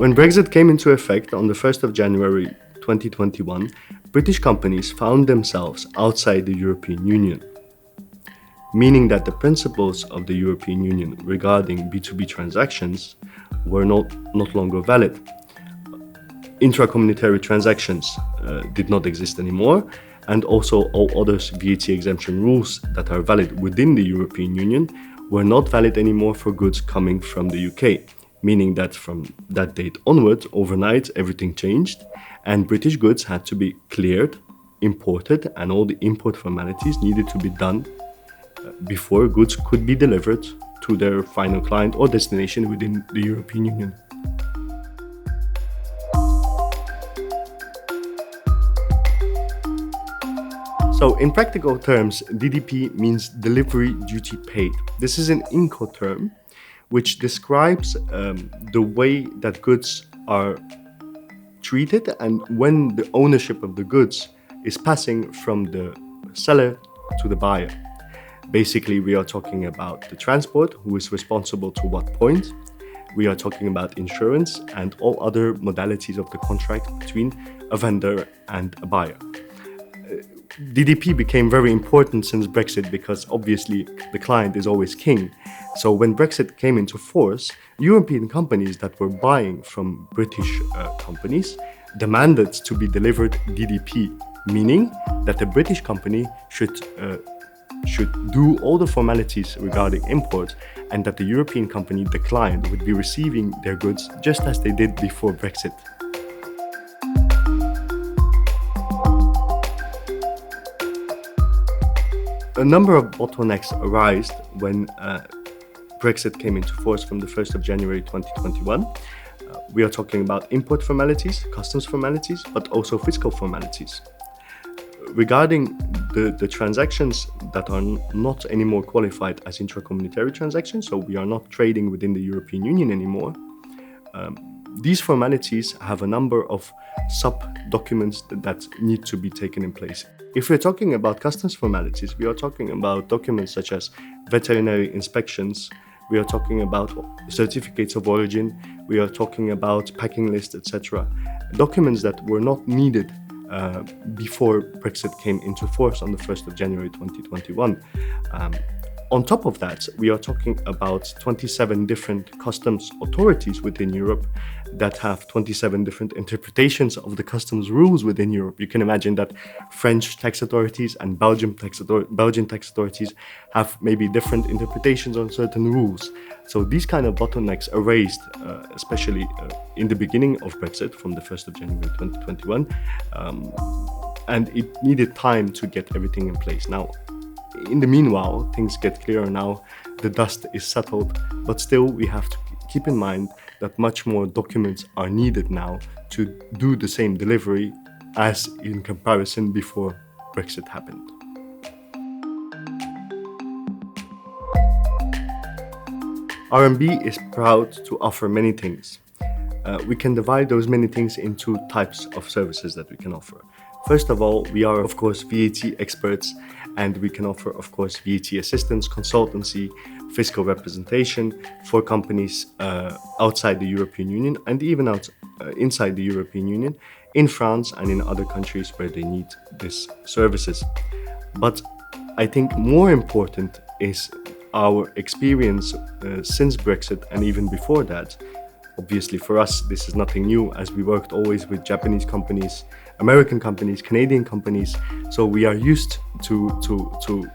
When Brexit came into effect on the 1st of January 2021, British companies found themselves outside the European Union, meaning that the principles of the European Union regarding B2B transactions were not longer valid. Intra-communitary transactions did not exist anymore, and also all other VAT exemption rules that are valid within the European Union were not valid anymore for goods coming from the UK, meaning that from that date onwards, overnight, everything changed, and British goods had to be cleared, imported, and all the import formalities needed to be done before goods could be delivered to their final client or destination within the European Union. So in practical terms, DDP means delivery duty paid. This is an Incoterm which describes the way that goods are treated and when the ownership of the goods is passing from the seller to the buyer. Basically, we are talking about the transport, who is responsible to what point. We are talking about insurance and all other modalities of the contract between a vendor and a buyer. DDP became very important since Brexit because obviously the client is always king. So when Brexit came into force, European companies that were buying from British companies demanded to be delivered DDP, meaning that the British company should do all the formalities regarding import, and that the European company, the client, would be receiving their goods just as they did before Brexit. A number of bottlenecks arose when Brexit came into force from the 1st of January 2021. We are talking about import formalities, customs formalities, but also fiscal formalities. Regarding the transactions that are not anymore qualified as intracommunitary transactions, so we are not trading within the European Union anymore, these formalities have a number of sub-documents that need to be taken in place. If we're talking about customs formalities, we are talking about documents such as veterinary inspections, we are talking about certificates of origin, we are talking about packing lists, etc. Documents that were not needed before Brexit came into force on the 1st of January 2021. On top of that, we are talking about 27 different customs authorities within Europe that have 27 different interpretations of the customs rules within Europe. You can imagine that French tax authorities and Belgian tax authorities have maybe different interpretations on certain rules. So these kind of bottlenecks are raised, especially in the beginning of Brexit from the 1st of January 2021, and it needed time to get everything in place. Now, in the meanwhile, things get clearer now, the dust is settled, but still we have to keep in mind that much more documents are needed now to do the same delivery as in comparison before Brexit happened. RMB is proud to offer many things. We can divide those many things into types of services that we can offer. First of all, we are, of course, VAT experts, and we can offer, of course, VAT assistance, consultancy, fiscal representation for companies outside the European Union and even inside the European Union, in France and in other countries where they need these services. But I think more important is our experience since Brexit and even before that. Obviously, for us, this is nothing new, as we worked always with Japanese companies, American companies, Canadian companies. So we are used to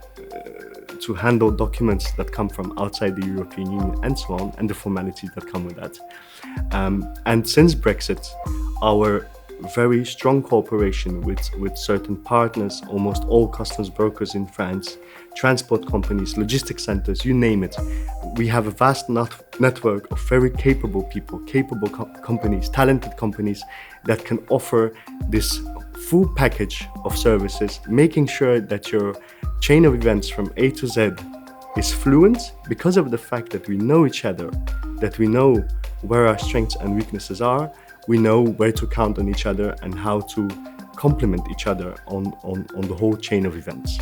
handle documents that come from outside the European Union and so on, and the formalities that come with that. And since Brexit, our very strong cooperation with certain partners, almost all customs brokers in France, transport companies, logistics centers, you name it. We have a vast network of very capable people, capable companies, talented companies that can offer this full package of services, making sure that your chain of events from A to Z is fluent because of the fact that we know each other, that we know where our strengths and weaknesses are, we know where to count on each other and how to complement each other on the whole chain of events.